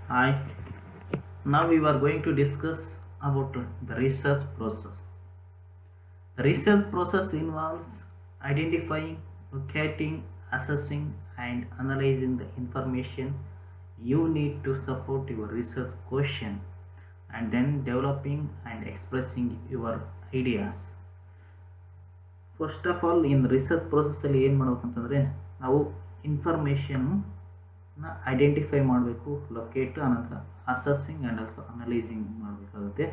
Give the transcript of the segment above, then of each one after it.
Hi, now we are going to discuss about the research process. The research process involves identifying, locating, assessing, and analyzing the information you need to support your research question and then developing and expressing your ideas. First of all in research ಪ್ರೊಸೆಸ್ಸಲ್ಲಿ ಏನು ಮಾಡ್ಬೇಕಂತಂದರೆ ನಾವು ಇನ್ಫಾರ್ಮೇಷನ್ನ identify ಮಾಡಬೇಕು, locate, ಅನಂತರ ಅಸೆಸ್ಸಿಂಗ್ and also analysing ಮಾಡಬೇಕಾಗುತ್ತೆ.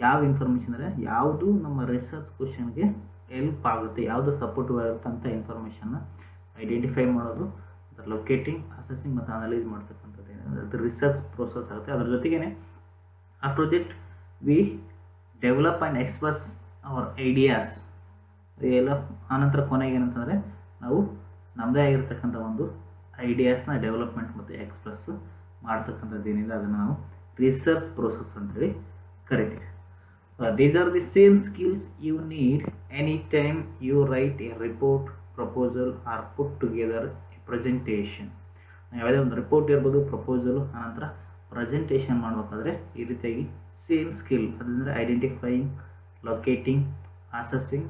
ಯಾವ information ಅಂದರೆ ಯಾವುದು ನಮ್ಮ ರಿಸರ್ಚ್ ಕ್ವಶನ್ಗೆ ಹೆಲ್ಪ್ ಆಗುತ್ತೆ, ಯಾವುದು ಸಪೋರ್ಟಿವ್ ಆಗುತ್ತೆ ಅಂತ ಇನ್ಫಾರ್ಮೇಷನ್ನ ಐಡೆಂಟಿಫೈ ಮಾಡೋದು, ಅದರ ಲೊಕೇಟಿಂಗ್, ಅಸೆಸ್ಸಿಂಗ್ ಮತ್ತು ಅನಲೈಸ್ ಮಾಡ್ತಕ್ಕಂಥದ್ದು ಅದು ರಿಸರ್ಚ್ ಪ್ರೊಸೆಸ್ ಆಗುತ್ತೆ. ಅದ್ರ ಜೊತೆಗೇ after that we develop and express our ideas ಎಲ್ಲ. ಆನಂತರ ಕೊನೆಗೆ ಏನಂತಂದರೆ ನಾವು ನಮ್ಮದೇ ಆಗಿರ್ತಕ್ಕಂಥ ಒಂದು ಐಡಿಯಾಸ್ನ ಡೆವಲಪ್ಮೆಂಟ್ ಮತ್ತು ಎಕ್ಸ್ಪ್ರೆಸ್ ಮಾಡ್ತಕ್ಕಂಥದ್ದು ಏನಿದೆ ಅದನ್ನು ನಾವು ರಿಸರ್ಚ್ ಪ್ರೊಸೆಸ್ ಅಂತೇಳಿ ಕರಿತೀವಿ. These are the same skills you need any time you write a report, proposal or put together a presentation. ಯಾವುದೇ ಒಂದು ರಿಪೋರ್ಟ್ ಇರ್ಬೋದು, ಪ್ರಪೋಸಲು, ಆನಂತರ ಪ್ರೆಸೆಂಟೇಷನ್ ಮಾಡಬೇಕಾದ್ರೆ ಈ ರೀತಿಯಾಗಿ ಸೇಮ್ ಸ್ಕಿಲ್ ಅದಂದರೆ identifying, locating, assessing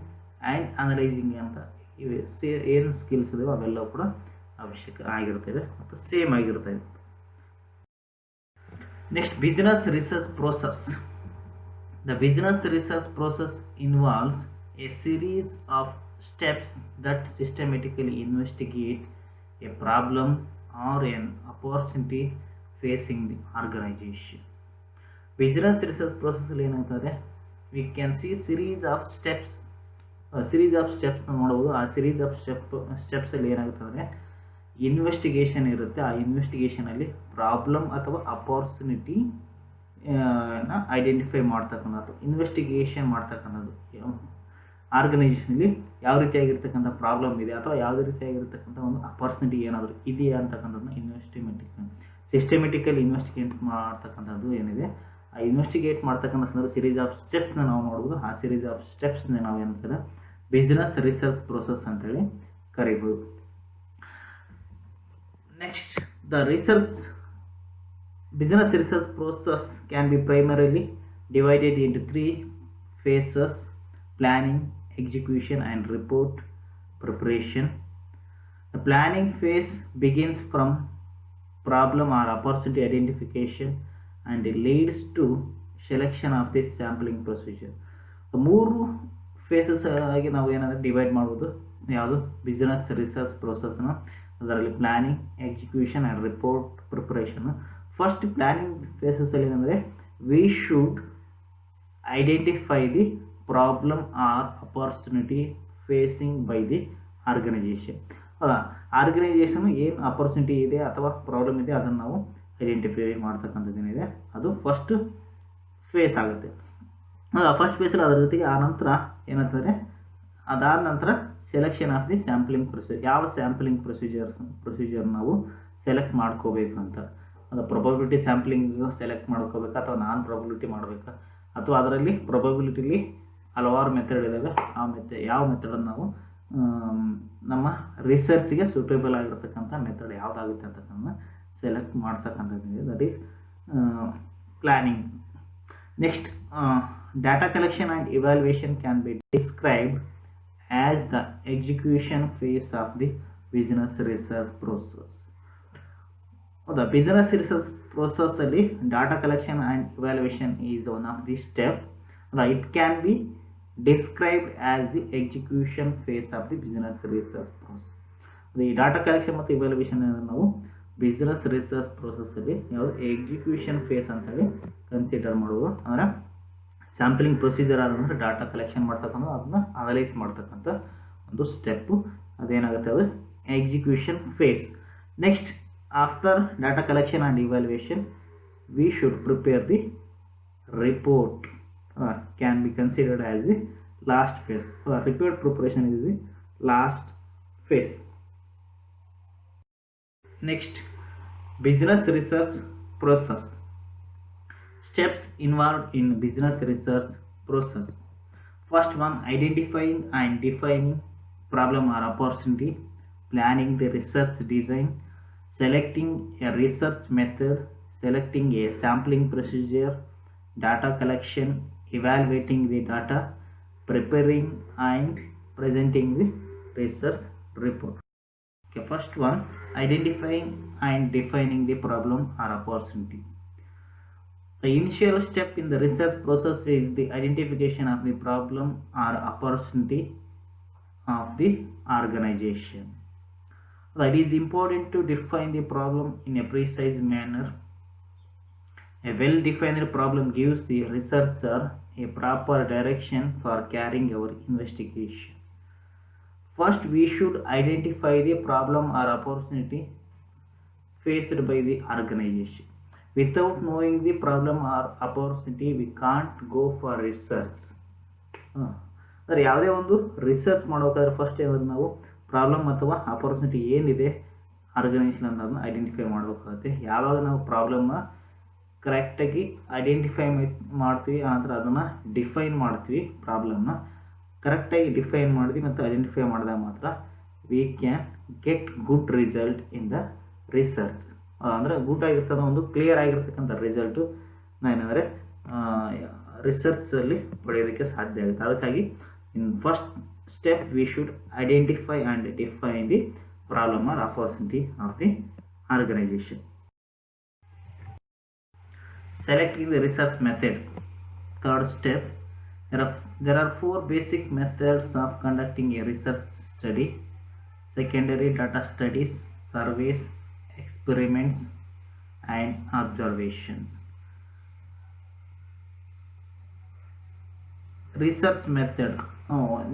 and analysing ಅಂತ ಇವೆ ಏನು ಸ್ಕಿಲ್ಸ್ ಇದಾವೆ ಅವೆಲ್ಲವೂ ಕೂಡ ಅವಶ್ಯಕ ಆಗಿರ್ತವೆ ಮತ್ತು ಸೇಮ್ ಆಗಿರ್ತವೆ. Next, business research process. The business research process involves a series of steps that systematically investigate a problem or an opportunity facing the organisation. Business research ಪ್ರೋಸೆಸ್ಸಲ್ಲಿ ಏನಾಗ್ತದೆ, we can see series of ಸ್ಟೆಪ್ಸ್ನ ನೋಡ್ಬೋದು. ಆ series of ಸ್ಟೆಪ್ಸಲ್ಲಿ ಏನಾಗುತ್ತೆ ಅಂದರೆ investigation ಇರುತ್ತೆ. ಆ ಇನ್ವೆಸ್ಟಿಗೇಷನಲ್ಲಿ problem ಅಥವಾ ಅಪಾರ್ಚುನಿಟಿ ಐಡೆಂಟಿಫೈ ಮಾಡ್ತಕ್ಕಂಥದ್ದು, ಇನ್ವೆಸ್ಟಿಗೇಷನ್ ಮಾಡ್ತಕ್ಕಂಥದ್ದು. ಆರ್ಗನೈಜೇಷನಲ್ಲಿ ಯಾವ ರೀತಿಯಾಗಿರ್ತಕ್ಕಂಥ ಪ್ರಾಬ್ಲಮ್ ಇದೆ ಅಥವಾ ಯಾವುದೇ ರೀತಿಯಾಗಿರ್ತಕ್ಕಂಥ ಒಂದು ಅಪಾರ್ಚುನಿಟಿ ಏನಾದರೂ ಇದೆಯಾ ಅಂತಕ್ಕಂಥದ್ದನ್ನ ಸಿಸ್ಟಮೆಟಿಕಲಿ ಇನ್ವೆಸ್ಟಿಗೇಟ್ ಮಾಡ್ತಕ್ಕಂಥದ್ದು ಏನಿದೆ, ಆ ಇನ್ವೆಸ್ಟಿಗೇಟ್ ಮಾಡ್ತಕ್ಕಂಥ ಸಂದರ್ಭ ಸಿರೀಸ್ ಆಫ್ ಸ್ಟೆಪ್ಸ್ನ ನಾವು ನೋಡ್ಬೋದು. ಆ ಸಿರೀಸ್ ಆಫ್ ಸ್ಟೆಪ್ಸ್ನ ನಾವು ಏನಂತಾರೆ ಬಿಸ್ನೆಸ್ ರಿಸರ್ಚ್ ಪ್ರೋಸೆಸ್ ಅಂತೇಳಿ ಕರಿಬೋದು. Next, the business research process can be primarily divided into three phases: planning, execution, and report preparation. The planning phase begins from problem or opportunity identification and leads to selection of the sampling procedure. ಮೂರು phases ಆಗಿ ನಾವು ಏನಾದರೂ divide ಮಾಡ್ಬೋದು ಯಾವುದು business research ಪ್ರೋಸೆಸ್ನ. ಅದರಲ್ಲಿ planning, execution and report preparation. First planning ಫೇಸಸಲ್ಲಿ ಏನಂದರೆ we should identify the problem or opportunity facing by the organisation. Organisation ಏನು ಅಪಾರ್ಚುನಿಟಿ ಇದೆ ಅಥವಾ ಪ್ರಾಬ್ಲಮ್ ಇದೆ ಅದನ್ನು ನಾವು ಐಡೆಂಟಿಫೈ ಮಾಡ್ತಕ್ಕಂಥದ್ದು ಏನಿದೆ ಅದು ಫಸ್ಟ್ ಫೇಸ್ ಆಗುತ್ತೆ. ಫಸ್ಟ್ ಫೇಸಲ್ಲಿ ಅದರ ಜೊತೆಗೆ ಆ ನಂತರ ಏನಂತಂದರೆ ಅದಾದ ನಂತರ selection of the sampling procedure. ಯಾವ ಸ್ಯಾಂಪ್ಲಿಂಗ್ ಪ್ರೊಸೀಜರ್ ನಾವು ಸೆಲೆಕ್ಟ್ ಮಾಡ್ಕೋಬೇಕು ಅಂತ, ಅದು ಪ್ರೊಬಬಿಲಿಟಿ ಸ್ಯಾಂಪ್ಲಿಂಗ್ ಸೆಲೆಕ್ಟ್ ಮಾಡ್ಕೋಬೇಕಾ ಅಥವಾ ನಾನ್ ಪ್ರೊಬಬಿಲಿಟಿ ಮಾಡಬೇಕಾ, ಅಥವಾ ಅದರಲ್ಲಿ ಪ್ರೊಬಬಿಲಿಟಿಲಿ ಹಲವಾರು ಮೆಥಡ್ ಇದ್ದಾವೆ. ಯಾವ ಮೆಥಡನ್ನು ನಾವು ನಮ್ಮ ರಿಸರ್ಚ್ಗೆ ಸೂಟೇಬಲ್ ಆಗಿರ್ತಕ್ಕಂಥ ಮೆಥಡ್ ಯಾವುದಾಗುತ್ತೆ ಅಂತಕ್ಕಂಥ ಸೆಲೆಕ್ಟ್ ಮಾಡ್ತಕ್ಕಂಥದ್ದು that is planning. Next, data collection and evaluation can be described as the execution phase of the business research process. ಹೌದಾ, ಬಿಸ್ನೆಸ್ ರಿಸರ್ಚ್ ಪ್ರೋಸೆಸ್ಸಲ್ಲಿ data collection and evaluation is one of the step. It can be described as the execution phase of the business research process. ಈ data collection ಮತ್ತು evaluation ನಾವು business research ಪ್ರೋಸೆಸ್ಸಲ್ಲಿ ಯಾವುದು execution phase ಅಂತೇಳಿ consider ಮಾಡೋದು. ಅಂದರೆ sampling procedure ಆದಂದರೆ data collection ಮಾಡ್ತಕ್ಕಂಥ ಅದನ್ನ ಅನಲೈಸ್ ಮಾಡ್ತಕ್ಕಂಥ ಒಂದು ಸ್ಟೆಪ್ಪು ಅದೇನಾಗುತ್ತೆ ಅದು execution phase. Next, after data collection and evaluation we should prepare the report can be considered as the last phase. Report preparation is the last phase. Next, business research process. Steps involved in business research process. First one, identifying and defining problem or opportunity, planning the research design, selecting a research method, selecting a sampling procedure, data collection, evaluating the data, preparing and presenting the research report. Okay, first one, identifying and defining the problem or opportunity. The initial step in the research process is the identification of the problem or opportunity of the organization. It is important to define the problem in a precise manner. A well-defined problem gives the researcher a proper direction for carrying our investigation. First, we should identify the problem or opportunity faced by the organization. Without knowing the problem or opportunity, we can't go for research. ಅಂದರೆ ಯಾವುದೇ ಒಂದು research ಮಾಡಬೇಕಾದ್ರೆ first ಏನಾದ್ರು ನಾವು problem ಅಥವಾ opportunity ಏನಿದೆ organisation ಅನ್ನೋದನ್ನ identify ಮಾಡಬೇಕಾಗುತ್ತೆ. ಯಾವಾಗ ನಾವು ಪ್ರಾಬ್ಲಮ್ನ ಕರೆಕ್ಟಾಗಿ ಐಡೆಂಟಿಫೈ ಮಾಡ್ತೀವಿ ಆನಂತರ ಅದನ್ನು ಡಿಫೈನ್ ಮಾಡ್ತೀವಿ, ಪ್ರಾಬ್ಲಮ್ನ ಕರೆಕ್ಟಾಗಿ ಡಿಫೈನ್ ಮಾಡಿದ್ವಿ ಮತ್ತು ಐಡೆಂಟಿಫೈ ಮಾಡಿದಾಗ ಮಾತ್ರ we can get good result in the research. ಅಂದರೆ ಗುಡ್ ಆಗಿರ್ತದೆ, ಒಂದು ಕ್ಲಿಯರ್ ಆಗಿರ್ತಕ್ಕಂಥ ರಿಸಲ್ಟು ಏನಂದರೆ ರಿಸರ್ಚಲ್ಲಿ ಪಡೆಯೋದಕ್ಕೆ ಸಾಧ್ಯ ಆಗುತ್ತೆ. ಅದಕ್ಕಾಗಿ in first step we should identify and define the problem or opportunity of the organization. Selecting the research method. Third step, there are four basic methods of conducting a research study: secondary data studies, surveys, experiments and observation. Research method.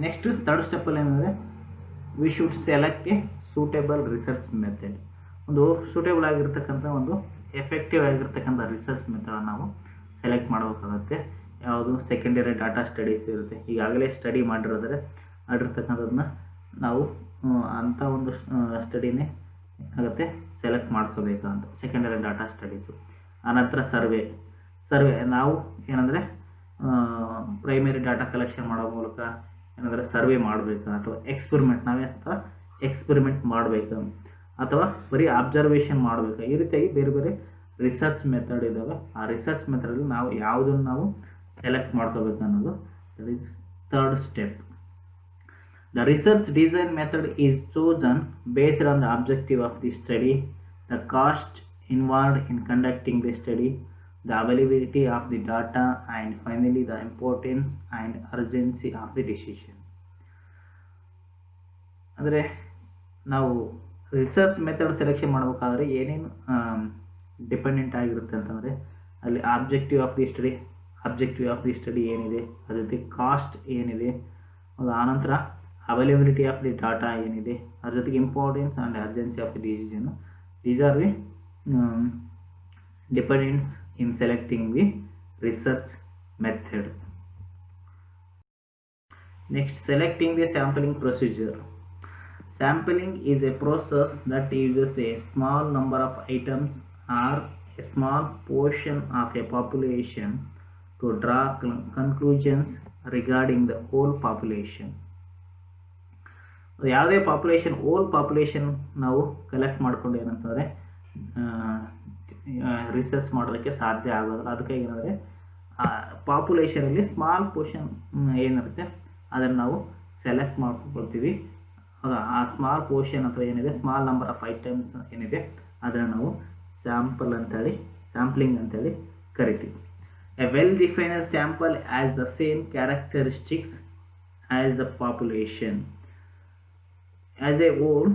Next third ಸ್ಟೆಪ್ಪಲ್ಲಿ ಏನಂದರೆ we should select a suitable research method. ಒಂದು suitable ಆಗಿರ್ತಕ್ಕಂಥ ಒಂದು effective ಆಗಿರ್ತಕ್ಕಂಥ research ಮೆಥಡನ್ನು ನಾವು select ಮಾಡಬೇಕಾಗುತ್ತೆ. ಯಾವುದು secondary data studies ಇರುತ್ತೆ, ಈಗಾಗಲೇ ಸ್ಟಡಿ ಮಾಡಿರ್ತಕ್ಕಂಥದ್ದನ್ನ ನಾವು ಅಂಥ ಒಂದು ಸ್ಟಡಿನೇ ಆಗುತ್ತೆ ಸೆಲೆಕ್ಟ್ ಮಾಡ್ಕೋಬೇಕಂತ ಸೆಕೆಂಡರಿ ಡಾಟಾ ಸ್ಟಡೀಸು. ಆನಂತರ ಸರ್ವೆ ನಾವು ಏನಂದರೆ ಪ್ರೈಮರಿ ಡಾಟಾ ಕಲೆಕ್ಷನ್ ಮಾಡೋ ಮೂಲಕ ಏನಂದರೆ ಸರ್ವೆ ಮಾಡಬೇಕಾ ಅಥವಾ ಎಕ್ಸ್ಪೆರಿಮೆಂಟ್ ನಾವೇ ಅಥವಾ ಎಕ್ಸ್ಪೆರಿಮೆಂಟ್ ಮಾಡಬೇಕಾ ಅಥವಾ ಬರೀ ಅಬ್ಸರ್ವೇಷನ್ ಮಾಡಬೇಕಾ, ಈ ರೀತಿಯಾಗಿ ಬೇರೆ ಬೇರೆ ರಿಸರ್ಚ್ ಮೆಥಡ್ ಇದ್ದಾವೆ. ಆ ರಿಸರ್ಚ್ ಮೆಥಡಲ್ಲಿ ನಾವು ಯಾವುದನ್ನು ನಾವು ಸೆಲೆಕ್ಟ್ ಮಾಡ್ಕೋಬೇಕು ಅನ್ನೋದು that is third step. The research design method is chosen based on the objective of the study, the cost involved in conducting the study, the availability of the data and finally the importance and urgency of the decision. ಅಂದರೆ ನಾವು research method selection ಮಾಡಬೇಕಾದ್ರೆ ಏನೇನು dependent ಆಗಿರುತ್ತೆ ಅಂತಂದರೆ ಅಲ್ಲಿ objective of the study ಏನಿದೆ, ಅದ್ರ ಜೊತೆ ಕಾಸ್ಟ್ ಏನಿದೆ, ಆನಂತರ ಅವೈಲೇಬಿಲಿಟಿ ಆಫ್ ದಿ ಡಾಟಾ ಏನಿದೆ, ಅದ್ರ ಜೊತೆಗೆ importance and urgency of the decision. These are the dependents in selecting the research method. Next, selecting the sampling procedure. Sampling is a process that uses a small number of items or a small portion of a population to draw conclusions regarding the whole population. ಯಾವುದೇ hole population ನಾವು collect ಮಾಡ್ಕೊಂಡು ಏನಂತಂದರೆ research ಮಾಡೋದಕ್ಕೆ ಸಾಧ್ಯ ಆಗೋದಿಲ್ಲ. ಅದಕ್ಕಾಗಿ ಏನಂದರೆ ಪಾಪ್ಯುಲೇಷನಲ್ಲಿ small portion ಏನಿರುತ್ತೆ ಅದನ್ನು ನಾವು ಸೆಲೆಕ್ಟ್ ಮಾಡ್ಕೊಳ್ತೀವಿ. ಆ ಸ್ಮಾಲ್ ಪೋರ್ಷನ್ ಅಥವಾ ಏನಿದೆ ಸ್ಮಾಲ್ ನಂಬರ್ ಆಫ್ ಐಟಮ್ಸ್ ಏನಿದೆ ಅದನ್ನು ನಾವು ಸ್ಯಾಂಪ್ಲಿಂಗ್ ಅಂತೇಳಿ ಕರಿತೀವಿ. A well defined sample as the same characteristics as the population as a whole.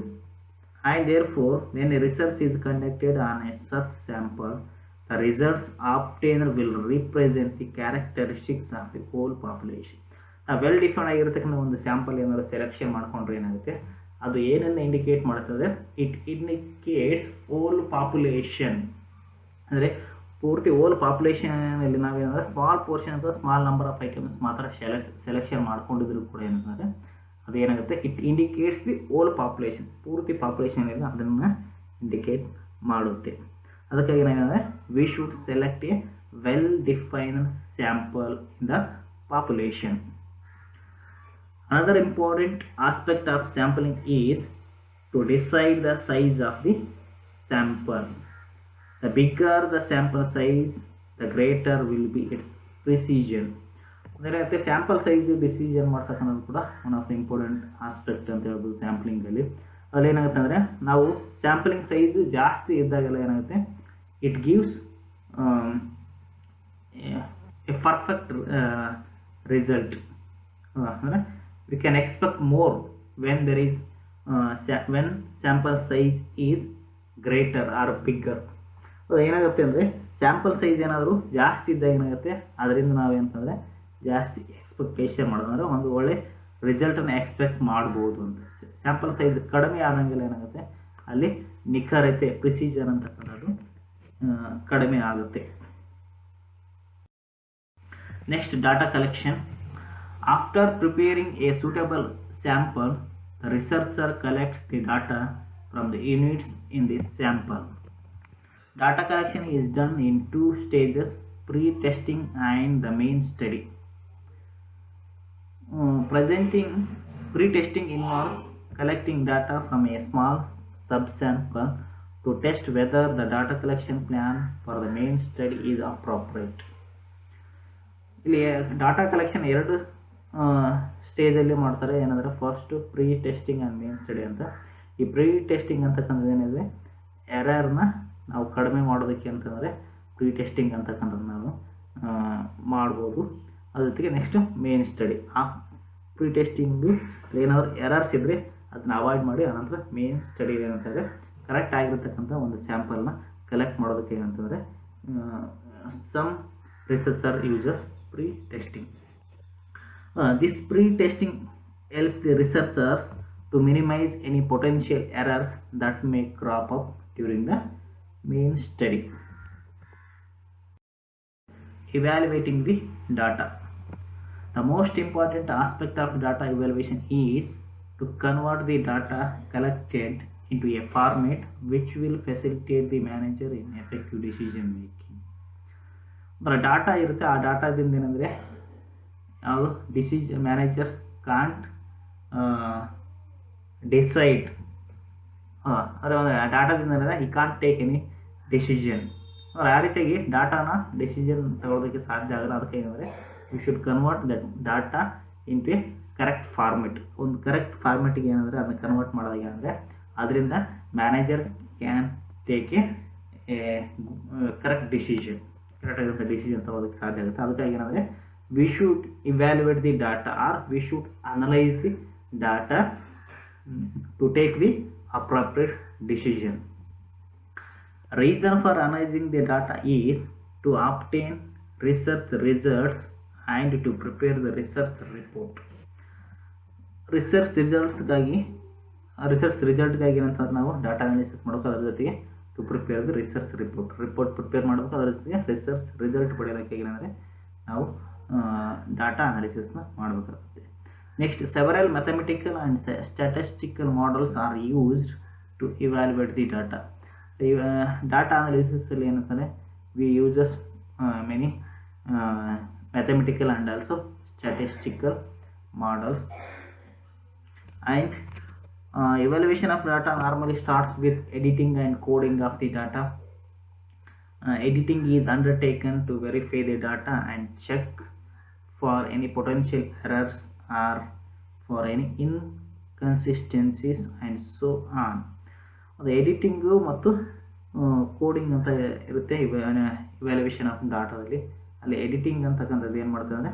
And therefore, when a research is conducted on a such sample, the results obtained will represent the characteristics of the whole population. Well define ಆಗಿರತಕ್ಕಂಥ ಒಂದು sample ಏನಾದರೂ selection ಮಾಡ್ಕೊಂಡ್ರೆ ಏನಾಗುತ್ತೆ, ಅದು ಏನನ್ನು indicate ಮಾಡ್ತದೆ, it indicates hole population. ಅಂದರೆ ಪೂರ್ತಿ ಹೋಲ್ ಪಾಪ್ಯುಲೇಷನಲ್ಲಿ ನಾವೇನಂದರೆ ಸ್ಮಾಲ್ ಪೋರ್ಷನ್ ಅಥವಾ ಸ್ಮಾಲ್ ನಂಬರ್ ಆಫ್ ಐಟಮ್ಸ್ ಮಾತ್ರ ಸೆಲೆಕ್ಷನ್ ಮಾಡ್ಕೊಂಡಿದ್ರು ಕೂಡ ಏನಂದರೆ ಅದೇನಾಗುತ್ತೆ, it indicates the whole population, ಪೂರ್ತಿ ಪಾಪ್ಯುಲೇಷನ್ ಏನಿದೆ ಅದನ್ನು ಇಂಡಿಕೇಟ್ ಮಾಡುತ್ತೆ. ಅದಕ್ಕಾಗಿ ಏನಾಗಿದೆ, we should select a well defined sample in the population. Another important aspect of sampling is to decide the size of the sample. The bigger the sample size, the greater will be its precision. ಅಂದರೆ sample size decision ಮಾಡ್ತಕ್ಕಂಥದ್ದು ಕೂಡ one of the important aspect ಅಂತ ಹೇಳ್ಬೋದು ಸ್ಯಾಂಪ್ಲಿಂಗಲ್ಲಿ. ಅಲ್ಲಿ ಏನಾಗುತ್ತೆ ಅಂದರೆ ನಾವು sampling size ಜಾಸ್ತಿ ಇದ್ದಾಗೆಲ್ಲ ಏನಾಗುತ್ತೆ, it gives a perfect result. ಅಂದರೆ we can expect more when there is when sample size is greater or bigger. ಏನಾಗುತ್ತೆ ಅಂದರೆ ಸ್ಯಾಂಪಲ್ ಸೈಜ್ ಏನಾದರೂ ಜಾಸ್ತಿ ಇದ್ದಾಗ ಏನಾಗುತ್ತೆ, ಅದರಿಂದ ನಾವೇನಂತಂದರೆ ಜಾಸ್ತಿ ಎಕ್ಸ್ಪೆಕ್ಟೇಷನ್ ಮಾಡೋದು, ಅಂದರೆ ಒಂದು ಒಳ್ಳೆ ರಿಸಲ್ಟನ್ನು ಎಕ್ಸ್ಪೆಕ್ಟ್ ಮಾಡ್ಬೋದು ಅಂತ. ಸ್ಯಾಂಪಲ್ ಸೈಜ್ ಕಡಿಮೆ ಆದಂಗೆಲ್ಲ ಏನಾಗುತ್ತೆ, ಅಲ್ಲಿ ನಿಖರತೆ ಪ್ರಿಸಿಷನ್ ಅಂತಕ್ಕಂಥದ್ದು ಕಡಿಮೆ ಆಗುತ್ತೆ. Next, data collection. After preparing A suitable sample, the researcher collects the data from the units in the sample. Data collection is done in two stages, pre-testing and the main study. Pre-testing involves collecting data from a small subsample to test whether the data collection plan for the main study is appropriate. ಇಲ್ಲಿ data collection ಎರಡು ಸ್ಟೇಜಲ್ಲಿ ಮಾಡ್ತಾರೆ. ಏನಂದರೆ first pre testing and main study ಅಂತ. ಈ pre testing ಅಂತಕ್ಕಂಥದ್ದು ಏನಿದೆ, ಎರರ್ನ ನಾವು ಕಡಿಮೆ ಮಾಡೋದಕ್ಕೆ ಅಂತಂದರೆ ಪ್ರೀ ಟೆಸ್ಟಿಂಗ್ ಅಂತಕ್ಕಂಥದ್ದು ನಾವು ಮಾಡ್ಬೋದು. ಅದ್ರ ಜೊತೆಗೆ ನೆಕ್ಸ್ಟು ಮೇನ್ ಸ್ಟಡಿ. ಆ ಪ್ರೀ ಟೆಸ್ಟಿಂಗು ಏನಾದರೂ ಎರರ್ಸ್ ಇದ್ದರೆ ಅದನ್ನ ಅವಾಯ್ಡ್ ಮಾಡಿ ಆನಂತರ ಮೇನ್ ಸ್ಟಡಿ ಏನಂತಂದರೆ ಕರೆಕ್ಟ್ ಆಗಿರ್ತಕ್ಕಂಥ ಒಂದು ಸ್ಯಾಂಪಲ್ನ ಕಲೆಕ್ಟ್ ಮಾಡೋದಕ್ಕೆ ಏನಂತಂದರೆ some researcher uses pre testing. This pre-testing helps the researchers to minimize any potential errors that may crop up during the main study. Evaluating the data. The most important aspect of data evaluation is to convert the data collected into a format which will facilitate the manager in effective decision making. Data ಇರುತ್ತೆ, ಆ ಡಾಟಾದಿಂದ ಏನಂದರೆ ಯಾವುದು manager can't decide, ಅಂದರೆ ಒಂದು ಡಾಟಾದಿಂದ ಈ can't take any decision. ಆ ರೀತಿಯಾಗಿ ಡಾಟಾನ decision ತಗೊಳ್ಳೋದಕ್ಕೆ ಸಾಧ್ಯ ಆಗಲ್ಲ. ಅದಕ್ಕೆ ಏನಂದರೆ you should convert that data into a correct format. ಒಂದು ಕರೆಕ್ಟ್ ಫಾರ್ಮೆಟಿಗೆ ಏನಂದರೆ ಅದನ್ನ ಕನ್ವರ್ಟ್ ಮಾಡೋದಾಗ ಏನಂದರೆ ಅದರಿಂದ manager can take a correct decision, ಕರೆಕ್ಟಾಗಿರುವಂಥ ಡಿಸಿಷನ್ ತಗೊಳ್ಳೋದಕ್ಕೆ ಸಾಧ್ಯ ಆಗುತ್ತೆ. ಅದಕ್ಕಾಗಿ ಏನಂದರೆ we should evaluate the data, or we should analyze the data to take the appropriate decision. Reason for analyzing the data is to obtain research results and to prepare the research report. Research ರಿಸಲ್ಟ್ಗಾಗಿ ಏನಂತ ನಾವು data analysis ಮಾಡೋಕೆ, ಅದ್ರ ಜೊತೆಗೆ to prepare the research report prepare ಮಾಡಬೇಕು. ಅದ್ರ ಜೊತೆಗೆ research result ಪಡೆಯೋದಕ್ಕೆ ಏನಂದರೆ ನಾವು ಡಾಟಾ ಅನಾಲಿಸಿಸ್ನ ಮಾಡಬೇಕಾಗುತ್ತೆ. Next, several mathematical and statistical models are used to evaluate the data. Data ಅನಾಲಿಸಿಸಲ್ಲಿ ಏನಂತಾರೆ, we uses many mathematical and also statistical models. And evaluation of data normally starts with editing and coding of the data. Editing is undertaken to verify the data and check for any potential errors or for any inconsistencies and so on. ಅದು editing ಮತ್ತು coding ಅಂತ ಇರುತ್ತೆ evaluation of ಡಾಟಾದಲ್ಲಿ. ಅಲ್ಲಿ editing ಅಂತಕ್ಕಂಥದ್ದು ಏನು ಮಾಡ್ತದೆ ಅಂದರೆ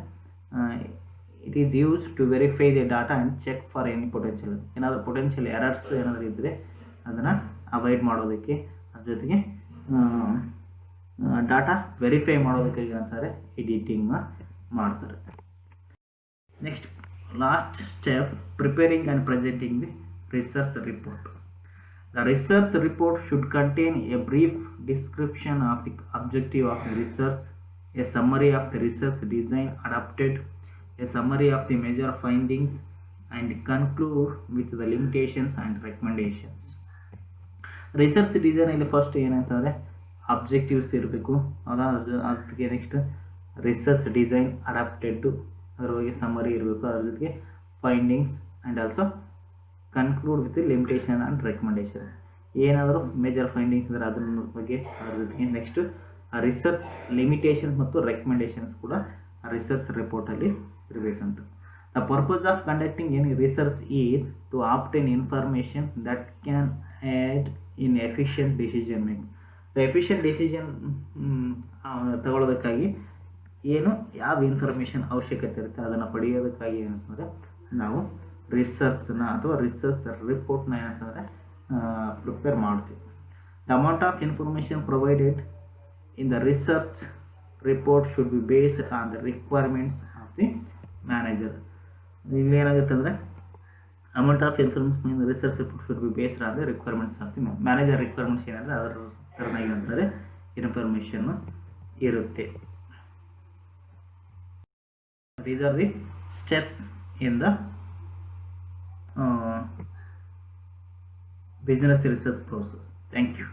it is use to verify the data and check for any potential, ಏನಾದರೂ ಪೊಟೆನ್ಷಿಯಲ್ ಎರರ್ಸ್ ಏನಾದರೂ ಇದ್ದರೆ ಅದನ್ನು ಅವಾಯ್ಡ್ ಮಾಡೋದಕ್ಕೆ, ಅದ್ರ ಜೊತೆಗೆ ಡಾಟಾ ವೆರಿಫೈ ಮಾಡೋದಕ್ಕೆ ಏನಂತಾರೆ ಎಡಿಟಿಂಗ್ನ ಮಾಡ್ತಾರೆ. Next, last step, preparing and presenting the research report. The research report should contain a brief description of the objective of the research, a summary of the research design adopted, a summary of the major findings, and conclude with the limitations and recommendations. Research ಡಿಸೈನಲ್ಲಿ first ಏನಂತಂದರೆ objectives ಇರಬೇಕು, ಅದಕ್ಕೆ next research design ಅಡಾಪ್ಟೆಡ್ಡು, ಅದರ ಬಗ್ಗೆ summary ಇರಬೇಕು, ಅದ್ರ ಜೊತೆಗೆ findings and also conclude with limitation and recommendation. ಏನಾದರೂ ಮೇಜರ್ ಫೈಂಡಿಂಗ್ಸ್ ಇದ್ದರೆ ಅದ್ರ ಬಗ್ಗೆ ಅದ್ರ ಜೊತೆಗೆ ನೆಕ್ಸ್ಟ್ ರಿಸರ್ಚ್ ಲಿಮಿಟೇಷನ್ಸ್ ಮತ್ತು ರೆಕಮೆಂಡೇಷನ್ಸ್ ಕೂಡ ರಿಸರ್ಚ್ ರಿಪೋರ್ಟಲ್ಲಿ ಇರಬೇಕಂತ. The purpose of conducting any research is to obtain information that can add in efficient decision making. Efficient decision ತಗೊಳ್ಳೋದಕ್ಕಾಗಿ ಏನು ಯಾವ ಇನ್ಫಾರ್ಮೇಷನ್ ಅವಶ್ಯಕತೆ ಇರುತ್ತೆ ಅದನ್ನು ಪಡೆಯೋದಕ್ಕಾಗಿ ಏನಂತಂದರೆ ನಾವು ರಿಸರ್ಚ್ನ ಅಥವಾ ರಿಸರ್ಚ್ ರಿಪೋರ್ಟ್ನ ಏನಂತಂದರೆ ಪ್ರಿಪೇರ್ ಮಾಡ್ತೀವಿ. The amount of information provided in the research report should be based on the requirements of the manager. ಇಲ್ಲೇನಾಗುತ್ತೆ ಅಂದರೆ amount of information in research report should be based on the requirements of the manager. Requirements ಏನಂದರೆ ಅದರ ಥರನಾಗಿ ಏನಂತಾರೆ information ಇರುತ್ತೆ. These are the steps in the business research process. Thank you.